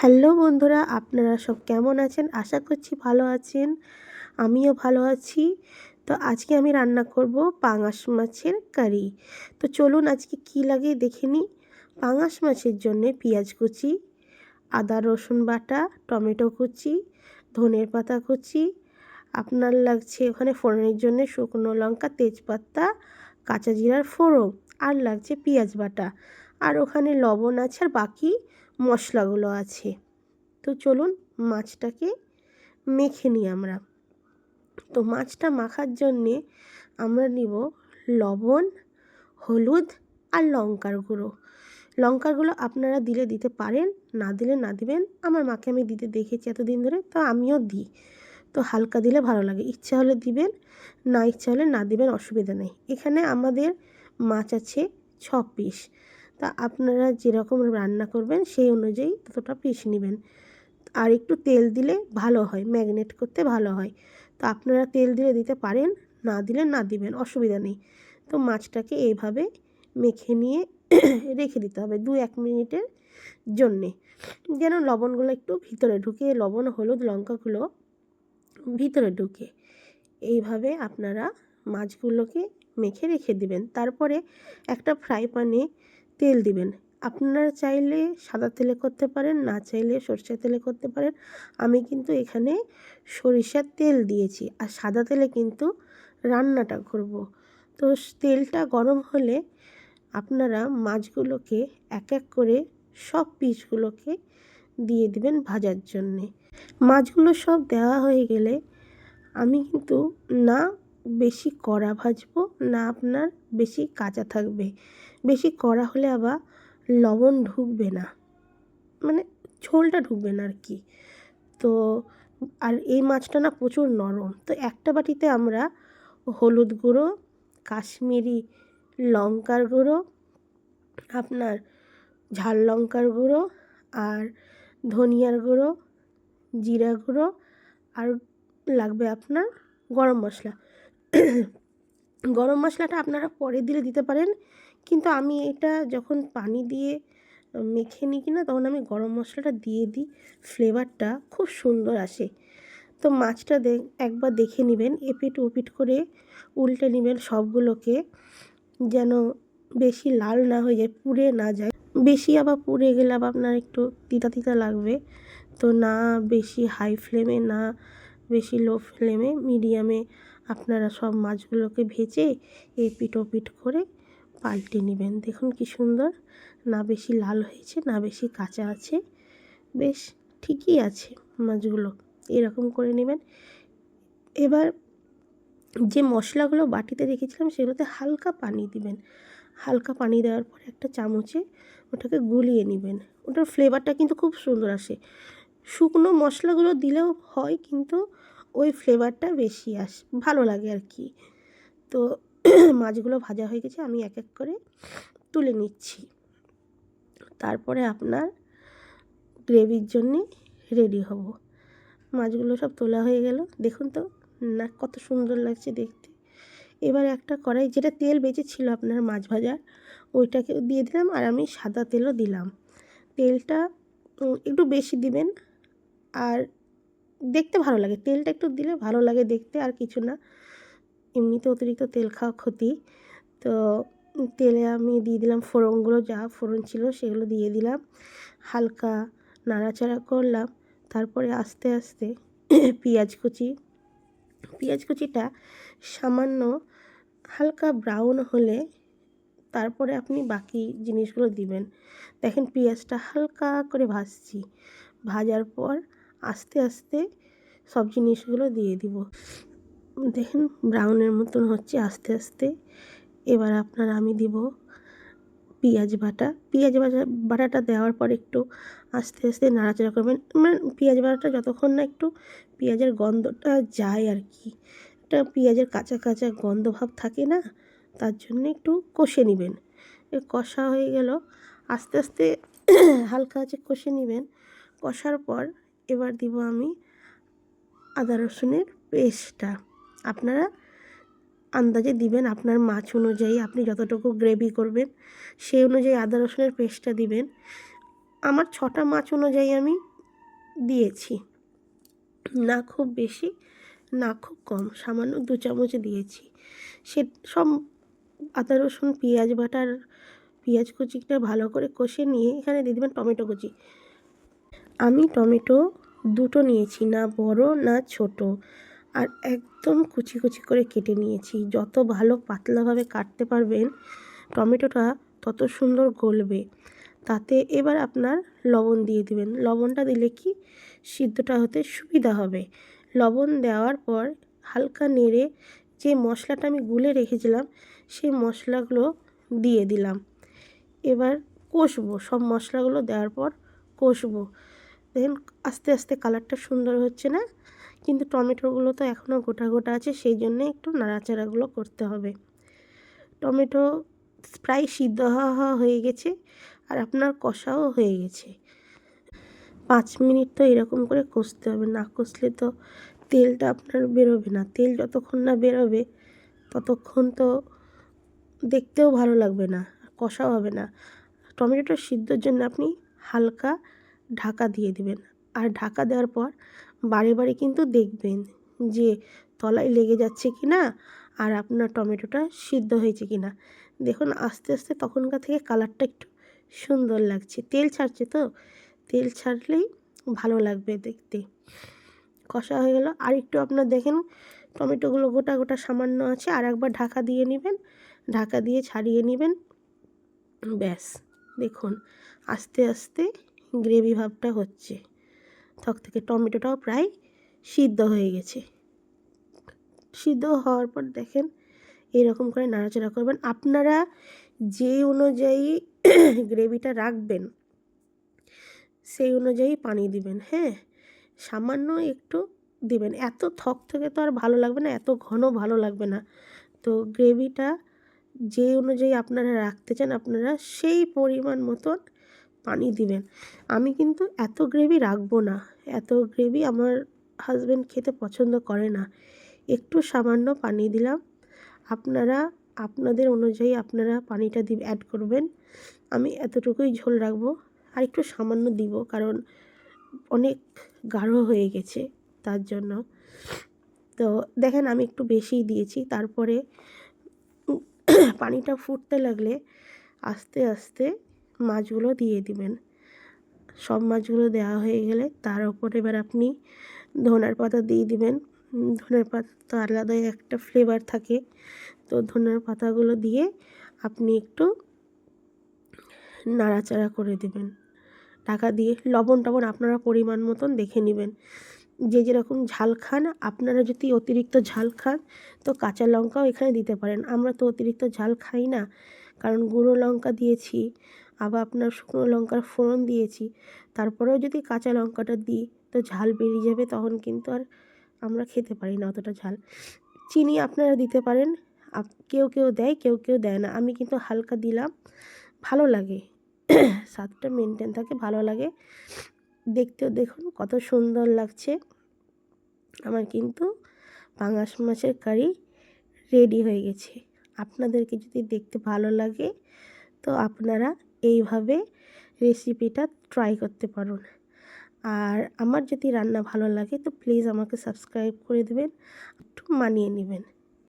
Hello বন্ধুরা, আপনারা সব কেমন আছেন? আশা করছি ভালো আছেন। আমিও ভালো আছি। তো আজকে আমি রান্না করব পাঙাশ মাছের কারি। তো চলুন আজকে কি লাগে দেখে নিই। পাঙাশ মাছের জন্য পেঁয়াজ কুচি, আদা রসুন বাটা, টমেটো কুচি, ধনের পাতা কুচি, আপনার লাগছে ওখানে ফোড়নের জন্য শুকনো লঙ্কা, তেজপাতা, কাঁচা জিরার ফোড়ন, আর লাগছে পেঁয়াজ বাটা, আর ওখানে লবণ আছে, আর বাকি মশলাগুলো আছে। তো চলুন মাছটাকে মেখে নিই আমরা। তো মাছটা মাখার জন্যে আমরা নিব লবণ, হলুদ আর লঙ্কার গুঁড়ো। লঙ্কার গুঁড়ো আপনারা দিলে দিতে পারেন, না দিলে না দিবেন। আমার মাকে আমি দিতে দেখেছি এতদিন ধরে, তো আমিও দিই। তো হালকা দিলে ভালো লাগে, ইচ্ছা হলে দিবেন, না ইচ্ছা হলে না দিবেন, অসুবিধা নেই। এখানে আমাদের মাছ আছে 6 পিস। তা আপনারা যেরকম রান্না করবেন সেই অনুযায়ী ততটা পিস নেবেন। আর একটু তেল দিলে ভালো হয়, ম্যাগনেট করতে ভালো হয়। তো আপনারা তেল দিলে দিতে পারেন, না দিলে না দিবেন, অসুবিধা নেই। তো মাছটাকে এইভাবে মেখে নিয়ে রেখে দিতে হবে 2-1 মিনিটের জন্যে, যেন লবণগুলো একটু ভিতরে ঢুকে, লবণ হলুদ লঙ্কাগুলো ভিতরে ঢুকে। এইভাবে আপনারা মাছগুলোকে মেখে রেখে দিবেন। তারপরে একটা ফ্রাই প্যানে তেল দিবেন। আপনারা চাইলে সাদা তেলে করতে পারেন, না চাইলে সরষের তেলে করতে পারেন। আমি কিন্তু এখানে সরিষার তেল দিয়েছি, আর সাদা তেলে কিন্তু রান্নাটা করব। তো তেলটা গরম হলে আপনারা মাছগুলোকে এক এক করে সব পিসগুলোকে দিয়ে দিবেন ভাজার জন্যে। মাছগুলো সব দেওয়া হয়ে গেলে আমি কিন্তু না বেশি কড়া ভাজবো, না আপনার বেশি কাঁচা থাকবে। বেশি কড়া হলে আবার লবণ ঢুকবে না, মানে ঝোলটা ঢুকবে না আর কি। তো আর এই মাছটা না প্রচুর নরম। তো একটা বাটিতে আমরা হলুদ গুঁড়ো, কাশ্মীরি লঙ্কার গুঁড়ো, আপনার ঝাল লঙ্কার গুঁড়ো, আর ধনিয়ার গুঁড়ো, জিরা গুঁড়ো, আর লাগবে আপনার গরম মশলা। গরম মশলাটা আপনারা পরে দিলে দিতে পারেন, কিন্তু আমি এটা যখন পানি দিয়ে মেখে নিই কিনা তখন আমি গরম মশলাটা দিয়ে দিই, ফ্লেভারটা খুব সুন্দর আসে। তো মাছটা একবার দেখে নেবেন, এপিট ওপিট করে উল্টে নেবেন সবগুলোকে, যেন বেশি লাল না হয়ে যায়, পুড়ে না যায়। বেশি আবার পুড়ে গেলে আবার আপনার একটু তিতা তিতা লাগবে। তো না বেশি হাই ফ্লেমে, না বেশি লো ফ্লেমে, মিডিয়ামে আপনারা সব মাছগুলোকে ভেজে এপিট ওপিট করে পাল্টে নেবেন। দেখুন কি সুন্দর, না বেশি লাল হয়েছে, না বেশি কাঁচা আছে, বেশ ঠিকই আছে মাছগুলো। এরকম করে নেবেন। এবার যে মশলাগুলো বাটিতে রেখেছিলাম সেগুলোতে হালকা পানি দিবেন। হালকা পানি দেওয়ার পরে একটা চামচে ওটাকে গুলিয়ে নেবেন। ওটার ফ্লেভারটা কিন্তু খুব সুন্দর আসে। শুকনো মশলাগুলো দিলেও হয়, কিন্তু ওই ফ্লেভারটা বেশি ভালো লাগে আর কি। তো মাছগুলো ভাজা হয়ে গেছে, আমি এক এক করে তুলে নিচ্ছি। তারপরে আপনার গ্রেভির জন্যে রেডি হব। মাছগুলো সব তোলা হয়ে গেল, দেখুন তো না কত সুন্দর লাগছে দেখতে। এবার একটা কড়াই, যেটা তেল বেঁচেছিল আপনার মাছ ভাজার, ওইটাকে দিয়ে দিলাম, আর আমি সাদা তেলও দিলাম। তেলটা একটু বেশি দিবেন, আর দেখতে ভালো লাগে, তেলটা একটু দিলে ভালো লাগে দেখতে, আর কিছু না। এমনিতে অতিরিক্ত তেল খাওয়া ক্ষতি। তো তেলে আমি দিয়ে দিলাম ফোড়নগুলো, যা ফোড়ন ছিল সেগুলো দিয়ে দিলাম, হালকা নাড়াচাড়া করলাম। তারপরে আস্তে আস্তে পেঁয়াজ কুচিটা সামান্য হালকা ব্রাউন হলে তারপরে আপনি বাকি জিনিসগুলো দিবেন। দেখেন পেঁয়াজটা হালকা করে ভাজছি, ভাজার পর আস্তে আস্তে সব জিনিসগুলো দিয়ে দিব। দেখেন ব্রাউনের মতন হচ্ছে আস্তে আস্তে। এবার আমি দিব পেঁয়াজ বাটাটা দেওয়ার পর একটু আস্তে আস্তে নাড়াচাড়া করবেন। মানে পেঁয়াজ বাটাটা যতক্ষণ না একটু পেঁয়াজের গন্ধটা যায় আর কি, একটা পেঁয়াজের কাঁচা কাঁচা গন্ধ ভাব থাকে না, তার জন্য একটু কষে নেবেন। কষা হয়ে গেল, আস্তে আস্তে হালকা আছে কষে নেবেন। কষার পর এবার দিব আমি আদা রসুনের পেস্টটা। আপনারা আন্দাজে দিবেন, আপনার মাছ অনুযায়ী আপনি যতটুকু গ্রেভি করবেন সেই অনুযায়ী আদা রসুনের পেস্টটা দিবেন। আমার 6টা মাছ অনুযায়ী আমি দিয়েছি, না খুব বেশি না খুব কম, সামান্য 2 চামচ দিয়েছি। সে সব আদা রসুন পেঁয়াজ বাটার পেঁয়াজ কুচিটা ভালো করে কষে নিয়ে এখানে দিয়ে দেবেন টমেটো কুচি। আমি টমেটো দুটো নিয়েছি, না বড় না ছোট, আর একদম কুচি কুচি করে কেটে নিয়েছি। যত ভালো পাতলাভাবে কাটতে পারবেন টমেটোটা তত সুন্দর গলবে। তাতে এবার আপনার লবণ দিয়ে দিবেন। লবণটা দিলে কি সিদ্ধটা হতে সুবিধা হবে। লবণ দেওয়ার পর হালকা নেড়ে যে মশলাটা আমি গুলে রেখেছিলাম সেই মশলাগুলো দিয়ে দিলাম। এবার কষবো, সব মশলাগুলো দেওয়ার পর কষবো। দেখেন আস্তে আস্তে কালারটা সুন্দর হচ্ছে না, কিন্তু টমেটোগুলো তো এখনও গোটা গোটা আছে, সেই জন্যে একটু নাড়াচাড়াগুলো করতে হবে। টমেটো প্রায় সিদ্ধ হওয়া হয়ে গেছে আর আপনার কষাও হয়ে গেছে। 5 মিনিট তো এরকম করে কষতে হবে, না কষলে তো তেলটা আপনার বেরোবে না। তেল যতক্ষণ না বেরোবে ততক্ষণ তো দেখতেও ভালো লাগবে না, কষাও হবে না। টমেটোটা সিদ্ধর জন্য আপনি হালকা ঢাকা দিয়ে দিবেন, আর ঢাকা দেওয়ার পর বারে বারে কিন্তু দেখবেন যে তলায় লেগে যাচ্ছে কি না আর আপনার টমেটোটা সিদ্ধ হয়েছে কি না। দেখুন আস্তে আস্তে তখনকার থেকে কালারটা একটু সুন্দর লাগছে, তেল ছাড়ছে তো, তেল ছাড়লেই ভালো লাগবে দেখতে। কষা হয়ে গেল, আর একটু আপনার দেখেন টমেটোগুলো গোটা গোটা সামান্য আছে, আর একবার ঢাকা দিয়ে নেবেন, ঢাকা দিয়ে ছাড়িয়ে নেবেন। ব্যাস দেখুন আস্তে আস্তে গ্রেভি ভাবটা হচ্ছে, থেকে টমেটোটাও প্রায় সিদ্ধ হয়ে গেছে। সিদ্ধ হওয়ার পর দেখেন এরকম করে নাড়াচাড়া করবেন। আপনারা যে অনুযায়ী গ্রেভিটা রাখবেন সেই অনুযায়ী পানি দিবেন। হ্যাঁ, সামান্য একটু দিবেন, এত থেকে তো আর ভালো লাগবে না, এত ঘন ভালো লাগবে না। তো গ্রেভিটা যে অনুযায়ী আপনারা রাখতে চান আপনারা সেই পরিমাণ মতন পানি দিবেন। আমি কিন্তু এত গ্রেভি রাখবো না, এত গ্রেভি আমার হাজব্যান্ড খেতে পছন্দ করে না। একটু সামান্য পানি দিলাম, আপনারা আপনাদের অনুযায়ী আপনারা পানিটা অ্যাড করবেন। আমি এতটুকুই ঝোল রাখবো, আর একটু সামান্য দিব কারণ অনেক গাঢ় হয়ে গেছে তার জন্য। তো দেখেন আমি একটু বেশিই দিয়েছি। তারপরে পানিটা ফুটতে লাগলে আস্তে আস্তে মাছগুলো দিয়ে দিবেন। সব মাছগুলো দেওয়া হয়ে গেলে তার উপরে এবার আপনি ধনের পাতা দিয়ে দিবেন। ধনের পাতা তো আলাদাই একটা ফ্লেভার থাকে, তো ধনের পাতাগুলো দিয়ে আপনি একটু নাড়াচাড়া করে দেবেন ঢাকা দিয়ে। লবণ টবণ আপনারা পরিমাণ মতন দেখে নেবেন, যে যেরকম ঝাল খান। আপনারা যদি অতিরিক্ত ঝাল খান তো কাঁচা লঙ্কাও এখানে দিতে পারেন। আমরা তো অতিরিক্ত ঝাল খাই না, কারণ গুঁড়ো লঙ্কা দিয়েছি, আবার আপনার শুকনো লঙ্কার ফোড়ন দিয়েছি। তারপরেও যদি কাঁচা লঙ্কাটা দিই তো ঝাল বেরিয়ে যাবে, তখন কিন্তু আর আমরা খেতে পারি না অতটা ঝাল। চিনি আপনারা দিতে পারেন, কেউ কেউ দেয় কেউ কেউ দেয় না। আমি কিন্তু হালকা দিলাম, ভালো লাগে, স্বাদটা মেনটেন থাকে, ভালো লাগে দেখতেও। দেখুন কত সুন্দর লাগছে। আমার কিন্তু পাঙাশ মাছের কারি রেডি হয়ে গেছে। আপনাদেরকে যদি দেখতে ভালো লাগে তো আপনারা এইভাবে রেসিপিটা ট্রাই করতে পারুন। আর আমার যদি রান্না ভালো লাগে তো প্লিজ আমাকে সাবস্ক্রাইব করে দেবেন, একটু মানিয়ে নেবেন।